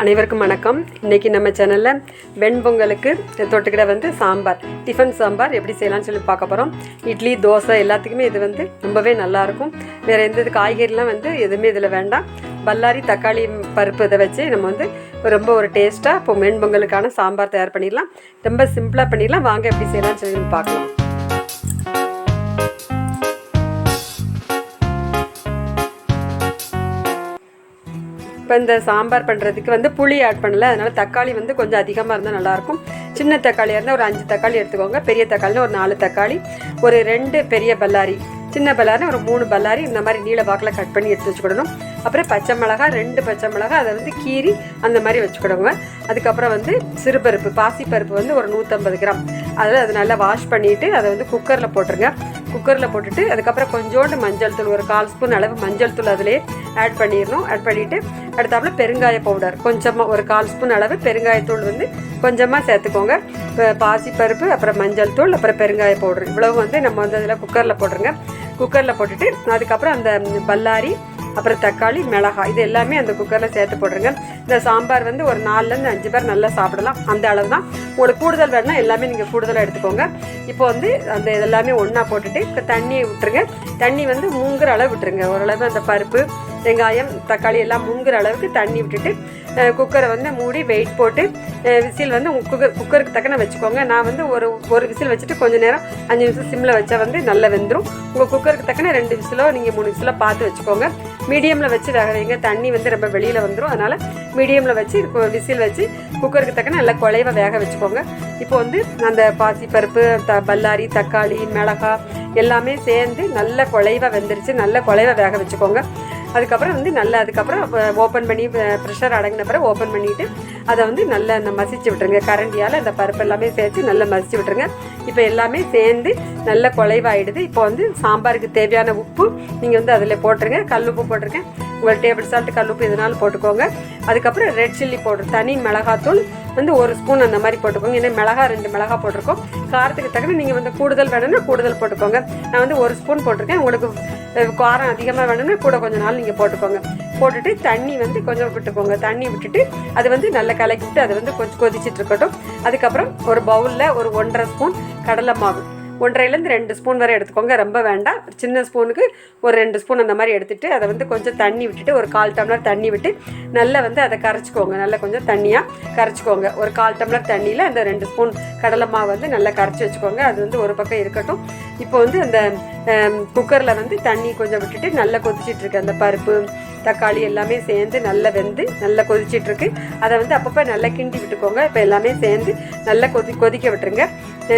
அனைவருக்கும் வணக்கம். இன்றைக்கி நம்ம சேனலில் வெண்பொங்கலுக்கு தொட்டுக்கிட வந்து சாம்பார், டிஃபன் சாம்பார் எப்படி செய்யலாம்னு சொல்லி பார்க்க போகிறோம். இட்லி, தோசை எல்லாத்துக்குமே இது வந்து ரொம்பவே நல்லாயிருக்கும். வேறு எந்த இது காய்கறிலாம் வந்து எதுவுமே இதில் வேண்டாம். பல்லாரி, தக்காளி, பருப்பு இதை வச்சு நம்ம வந்து ரொம்ப ஒரு டேஸ்ட்டாக இப்போ வெண்பொங்கலுக்கான சாம்பார் தயார் பண்ணிடலாம். ரொம்ப சிம்பிளாக பண்ணிடலாம். வாங்க எப்படி செய்யலாம்னு சொல்லி பார்க்கலாம். இப்போ இந்த சாம்பார் பண்ணுறதுக்கு வந்து புளி ஆட் பண்ணல, அதனால் தக்காளி வந்து கொஞ்சம் அதிகமாக இருந்தால் நல்லாயிருக்கும். சின்ன தக்காளியாக இருந்தால் ஒரு 5 தக்காளி எடுத்துக்கோங்க. பெரிய தக்காளினா ஒரு 4 தக்காளி, ஒரு 2 பெரிய பல்லாரி, சின்ன பல்லாரி ஒரு 3 பல்லாரி இந்த மாதிரி நீல வாக்கில் கட் பண்ணி எடுத்து வச்சுக்கிடணும். அப்புறம் பச்சை மிளகா 2 பச்சை மிளகா, அதை வந்து கீரி அந்த மாதிரி வச்சுக்கிடுங்க. அதுக்கப்புறம் வந்து சிறுபருப்பு, பாசிப்பருப்பு வந்து ஒரு 150 கிராம், அதில் அதை நல்லா வாஷ் பண்ணிவிட்டு அதை வந்து குக்கரில் போட்டுருங்க. குக்கரில் போட்டுட்டு அதுக்கப்புறம் கொஞ்சோண்டு மஞ்சள் தூள், ஒரு 1/4 ஸ்பூன் அளவு மஞ்சள் தூள் அதிலே ஆட் பண்ணிடணும். ஆட் பண்ணிவிட்டு அடுத்தாப்புல பெருங்காய பவுடர் கொஞ்சமாக ஒரு 1/4 ஸ்பூன் அளவு பெருங்காயத்தூள் வந்து கொஞ்சமாக சேர்த்துக்கோங்க. இப்போ பாசிப்பருப்பு, அப்புறம் மஞ்சள் தூள், அப்புறம் பெருங்காய பவுடர் இவ்வளவு வந்து நம்ம வந்து அதில் குக்கரில் போட்டுருங்க. குக்கரில் போட்டுட்டு அதுக்கப்புறம் அந்த பல்லாரி, அப்புறம் தக்காளி, மிளகாய் இது எல்லாமே அந்த குக்கரில் சேர்த்து போடுறேங்க. இந்த சாம்பார் வந்து ஒரு 4லேருந்து 5 பேர் நல்லா சாப்பிடலாம். அந்த அளவு தான். உங்களுக்கு கூடுதல் வேணுன்னா எல்லாமே நீங்கள் கூடுதலாக எடுத்துக்கோங்க. இப்போ வந்து அந்த இதெல்லாமே ஒன்றா போட்டுட்டு தண்ணியை விட்டுருங்க. தண்ணி வந்து மூங்குற அளவு விட்டுருங்க. ஓரளவு அந்த பருப்பு, வெங்காயம், தக்காளி எல்லாம் முங்குற அளவுக்கு தண்ணி விட்டுட்டு குக்கரை வந்து மூடி வெயிட் போட்டு விசில் வந்து குக்கருக்கு தக்கன வச்சுக்கோங்க. நான் வந்து ஒரு விசில் வச்சுட்டு கொஞ்சம் நேரம் 5 நிமிஷம் சிம்மில் வச்சா வந்து நல்லா வெந்துடும். உங்கள் குக்கருக்கு தக்கன 2 விசிலோ நீங்கள் 3 விசிலோ பார்த்து வச்சுக்கோங்க. மீடியமில் வச்சு வேக வைங்க. தண்ணி வந்து ரொம்ப வெளியில் வந்துடும். அதனால் மீடியமில் வச்சு விசில் வச்சு குக்கருக்கு தக்கன நல்லா குழைவாக வேக வச்சுக்கோங்க. இப்போ வந்து அந்த பாசிப்பருப்பு, பல்லாரி, தக்காளி, மிளகாய் எல்லாமே சேர்ந்து நல்ல குழைவாக வெந்துருச்சு. நல்ல குழைவாக வேக வச்சுக்கோங்க. அதுக்கப்புறம் வந்து அதுக்கப்புறம் ஓப்பன் பண்ணி ப்ரெஷர் அடங்கின பிறகு ஓப்பன் பண்ணிவிட்டு அதை வந்து நல்லா மசிச்சு விட்டுருங்க. கரண்டியால் அந்த பருப்பு எல்லாமே சேர்த்து நல்லா மசிச்சு விட்டுருங்க. இப்போ எல்லாமே சேர்ந்து நல்ல குழைவாயிடுது. இப்போ வந்து சாம்பாருக்கு தேவையான உப்பு நீங்கள் வந்து அதில் போட்டுருங்க. கல்லுப்பு போட்டிருக்கேன். உங்கள் டேபிள் சால்ட்டு, கல்லுப்பு எதுனாலும் போட்டுக்கோங்க. அதுக்கப்புறம் ரெட் சில்லி பவுடர், தனி மிளகாத்தூள் வந்து 1 ஸ்பூன் அந்த மாதிரி போட்டுக்கோங்க. ஏன்னா மிளகா 2 மிளகா போட்டிருக்கோம். காரத்துக்கு தக்கன நீங்கள் வந்து கூடுதல் வேணும்னா கூடுதல் போட்டுக்கோங்க. நான் வந்து 1 ஸ்பூன் போட்டிருக்கேன். உங்களுக்கு காரம் அதிகமாக வேணும்னா கூட கொஞ்சம் நாள் நீங்கள் போட்டுக்கோங்க. போட்டுட்டு தண்ணி வந்து கொஞ்சம் விட்டுக்கோங்க. தண்ணி விட்டுட்டு அது வந்து நல்லா கலக்கிட்டு அதை வந்து கொஞ்சம் கொதிச்சுட்டு இருக்கட்டும். அதுக்கப்புறம் ஒரு பவுலில் ஒரு 1.5 ஸ்பூன் கடலை மாவு, 1.5லேருந்து 2 ஸ்பூன் வரை எடுத்துக்கோங்க. ரொம்ப வேண்டாம். சின்ன ஸ்பூனுக்கு ஒரு 2 ஸ்பூன் அந்த மாதிரி எடுத்துகிட்டு அதை வந்து கொஞ்சம் தண்ணி விட்டுட்டு ஒரு 1/4 டம்ளர் தண்ணி விட்டு நல்லா வந்து அதை கரைச்சிக்கோங்க. நல்லா கொஞ்சம் தண்ணியாக கரைச்சிக்கோங்க. ஒரு 1/4 டம்ளர் தண்ணியில் அந்த 2 ஸ்பூன் கடலை மாவு வந்து நல்லா கரைச்சி வச்சுக்கோங்க. அது வந்து ஒரு பக்கம் இருக்கட்டும். இப்போ வந்து அந்த குக்கரில் வந்து தண்ணி கொஞ்சம் விட்டுட்டு நல்லா கொதிச்சிட்ருக்கு. அந்த பருப்பு, தக்காளி எல்லாமே சேர்ந்து நல்லா வெந்து நல்லா கொதிச்சிட்ருக்கு. அதை வந்து அப்பப்போ நல்லா கிண்டி விட்டுக்கோங்க. இப்போ எல்லாமே சேர்ந்து நல்லா கொதிக்க விட்டுருங்க.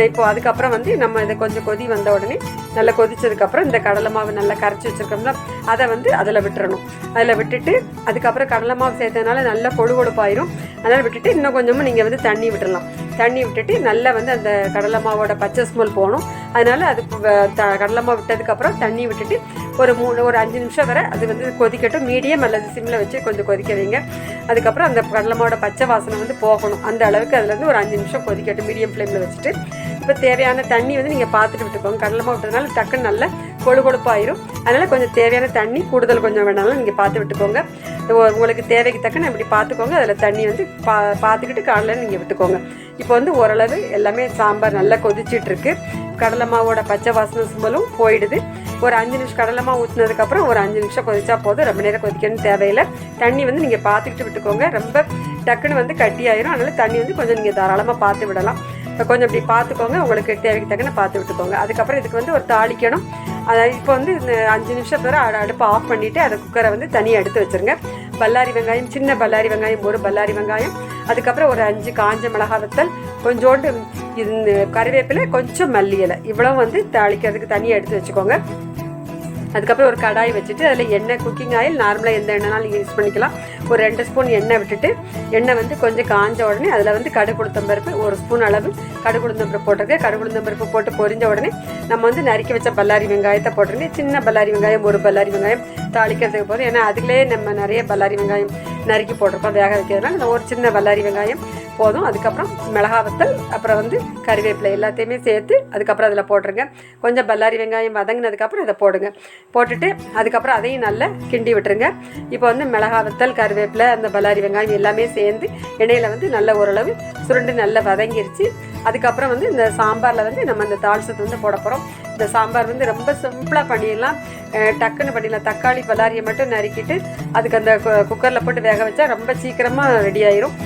இப்போ அதுக்கப்புறம் வந்து நம்ம இதை கொஞ்சம் கொதி வந்த உடனே நல்லா கொதிச்சதுக்கப்புறம் இந்த கடலை மாவு நல்லா கரைச்சி வச்சுருக்கோம்னா அதை வந்து அதில் விட்டுறணும். அதில் விட்டுட்டு அதுக்கப்புறம் கடலை மாவு சேர்த்ததுனால நல்லா கொழுகொழுப்பாயிரும். அதனால் விட்டுட்டு இன்னும் கொஞ்சமும் நீங்கள் வந்து தண்ணி விட்டுடலாம். தண்ணி விட்டுட்டு நல்லா வந்து அந்த கடலை மாவோட பச்சை ஸ்மெல் போகணும். அதனால் அது கடலை மாவு விட்டதுக்கப்புறம் தண்ணி விட்டுட்டு ஒரு 5 நிமிஷம் வரை அது வந்து கொதிக்கட்டும். மீடியம் அல்லது சிம்மில் வச்சு கொஞ்சம் கொதிக்க வைங்க. அதுக்கப்புறம் அந்த கடலை மாவோட பச்சை வாசனை வந்து போகணும். அந்த அளவுக்கு அதில் வந்து ஒரு 5 நிமிஷம் கொதிக்கட்டும் மீடியம் ஃப்ளேமில் வச்சுட்டு. இப்போ தேவையான தண்ணி வந்து நீங்கள் பார்த்துட்டு விட்டுக்கோங்க. கடலை மாவு விட்டதுனால டக்குன்னு நல்லா கொழுகொழுப்பாயிரும். அதனால் கொஞ்சம் தேவையான தண்ணி கூடுதல் கொஞ்சம் வேணாலும் நீங்கள் பார்த்து விட்டுக்கோங்க. உங்களுக்கு தேவைக்கு தக்கன இப்படி பார்த்துக்கோங்க. அதில் தண்ணி வந்து பார்த்துக்கிட்டு காலையில் நீங்கள் விட்டுக்கோங்க. இப்போ வந்து ஓரளவு எல்லாமே சாம்பார் நல்லா கொதிச்சிட்ருக்கு. கடலை மாவோட பச்சை வாசனை ஸ்மெல்லும் போயிடுது. ஒரு 5 நிமிஷம் கடலை மாவு ஊற்றினதுக்கப்புறம் ஒரு 5 நிமிஷம் கொதிச்சா போதும். ரொம்ப நேரம் கொதிக்கணும்னு தேவையில்லை. தண்ணி வந்து நீங்கள் பார்த்துக்கிட்டு விட்டுக்கோங்க. ரொம்ப டக்குன்னு வந்து கட்டி ஆயிரும். அதனால் தண்ணி வந்து கொஞ்சம் நீங்கள் தாராளமாக பார்த்து விடலாம். கொஞ்சம் இப்படி பார்த்துக்கோங்க. உங்களுக்கு தேவைக்கு தக்கன பார்த்து விட்டுக்கோங்க. அதுக்கப்புறம் இதுக்கு வந்து ஒரு தாளிக்கணும். அதாவது இப்போ வந்து 5 நிமிஷம் பிறகு அடுப்பை ஆஃப் பண்ணிவிட்டு அதை குக்கரை வந்து தனியாக எடுத்து வச்சுருங்க. பல்லாரி வெங்காயம், சின்ன பல்லாரி வெங்காயம், ஒரு பல்லாரி வெங்காயம், அதுக்கப்புறம் ஒரு 5 காஞ்ச மிளகா வத்தல், கொஞ்சோண்டு கறிவேப்பிலை, கொஞ்சம் மல்லி இலை, இவ்வளோ வந்து தாளிக்கிறதுக்கு தனியாக எடுத்து வச்சுக்கோங்க. அதுக்கப்புறம் ஒரு கடாய் வச்சுட்டு அதில் எண்ணெய், குக்கிங் ஆயில் நார்மலாக எந்த எண்ணெய்னாலும் நீங்கள் யூஸ் பண்ணிக்கலாம். ஒரு 2 ஸ்பூன் எண்ணெய் விட்டுட்டு எண்ணெய் வந்து கொஞ்சம் காஞ்ச உடனே அதில் வந்து கடுகு உளுத்தம்பருப்பு 1 ஸ்பூன் அளவு கடுகு உளுத்தம்பருப்பு போட்டிருக்கேன். கடுகு உளுத்தம்பருப்பு போட்டு பொரிஞ்ச உடனே நம்ம வந்து நறுக்கி வச்ச பல்லாரி வெங்காயத்தை போட்டிருங்க. சின்ன பல்லாரி வெங்காயம், ஒரு பல்லாரி வெங்காயம் தாளிக்கிறதுக்கு போதும். ஏன்னா அதுலேயே நம்ம நிறைய பல்லாரி வெங்காயம் நறுக்கி போட்டிருப்போம் வேக வைக்கிறதுனால ஒரு சின்ன பல்லாரி வெங்காயம் போதும். அதுக்கப்புறம் மிளகா வத்தல், அப்புறம் வந்து கறிவேப்பிலை எல்லாத்தையுமே சேர்த்து அதுக்கப்புறம் அதில் போட்டுருங்க. கொஞ்சம் பல்லாரி வெங்காயம் வதங்கினதுக்கப்புறம் இதை போடுங்க. போட்டுட்டு அதுக்கப்புறம் அதையும் நல்லா கிண்டி விட்டுருங்க. இப்போ வந்து மிளகா வத்தல், கறிவேப்பிலை, அந்த பல்லாரி வெங்காயம் எல்லாமே சேர்ந்து எண்ணெயில் வந்து நல்ல ஓரளவு சுருண்டு நல்லா வதங்கிருச்சு. அதுக்கப்புறம் வந்து இந்த சாம்பாரில் வந்து நம்ம இந்த தாளிசத்தை வந்து போட போகிறோம். இந்த சாம்பார் வந்து ரொம்ப சிம்பிளாக பண்ணிடலாம், டக்குன்னு பண்ணிடலாம். தக்காளி பல்லாரியை மட்டும் நறுக்கிட்டு அதுக்கு அந்த குக்கரில் போட்டு வேக வச்சா ரொம்ப சீக்கிரமாக ரெடி ஆயிரும்.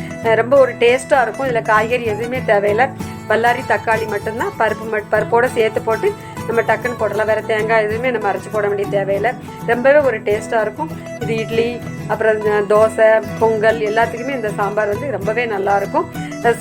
ரொம்ப ஒரு டேஸ்ட்டாக இருக்கும். இதில் காய்கறி எதுவுமே தேவையில்லை, பல்லாரி தக்காளி மட்டும்தான். பருப்போடு சேர்த்து போட்டு நம்ம டக்குன்னு போடலாம். வேறு தேங்காய் எதுவுமே நம்ம அரைச்சி போட வேண்டிய தேவையில்லை. ரொம்பவே ஒரு டேஸ்ட்டாக இருக்கும். இது இட்லி, அப்புறம் தோசை, பொங்கல் எல்லாத்துக்குமே இந்த சாம்பார் வந்து ரொம்பவே நல்லாயிருக்கும்.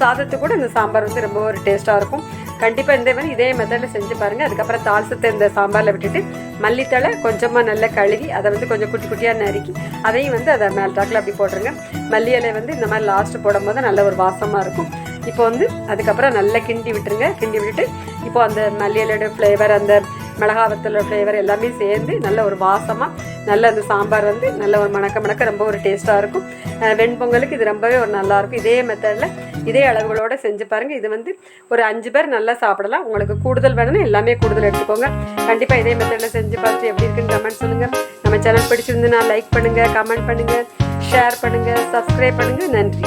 சாதத்துக்கு கூட இந்த சாம்பார் வந்து ரொம்ப ஒரு டேஸ்ட்டாக இருக்கும். கண்டிப்பாக இந்த மாதிரி இதே மெத்தடில் செஞ்சு பாருங்கள். அதுக்கப்புறம் தாளிசத்தை இந்த சாம்பாரில் விட்டுட்டு மல்லித்தழை கொஞ்சமாக நல்லா கழுவி அதை வந்து கொஞ்சம் குட்டி குட்டியாக நறுக்கி அதையும் வந்து அதை மேல் டாக்கில் அப்படி போட்டுருங்க. மல்லி இலை வந்து இந்த மாதிரி லாஸ்ட்டு போடும்போது நல்ல ஒரு வாசமாக இருக்கும். இப்போ வந்து அதுக்கப்புறம் நல்லா கிண்டி விட்டுருங்க. கிண்டி விட்டுட்டு இப்போ அந்த மல்லி இலையோட ஃப்ளேவர், அந்த மிளகா வத்தலோட ஃப்ளேவர் எல்லாமே சேர்ந்து நல்ல ஒரு வாசமாக நல்ல அந்த சாம்பார் வந்து நல்ல ஒரு மணக்க ரொம்ப ஒரு டேஸ்ட்டாக இருக்கும். வெண்பொங்கலுக்கு இது ரொம்பவே ஒரு நல்லாயிருக்கும். இதே மெத்தடில் இதே அளவுகளோடு செஞ்சு பாருங்கள். இது வந்து ஒரு 5 பேர் நல்லா சாப்பிடலாம். உங்களுக்கு கூடுதல் வேணும்னா எல்லாமே கூடுதல் எடுத்துக்கோங்க. கண்டிப்பாக இதே மெத்தடில் செஞ்சு பார்த்து எப்படி இருக்குன்னு கமெண்ட் சொல்லுங்கள். நம்ம சேனல் பிடிச்சிருந்துன்னா லைக் பண்ணுங்கள், கமெண்ட் பண்ணுங்கள், ஷேர் பண்ணுங்கள், சப்ஸ்கிரைப் பண்ணுங்கள். நன்றி.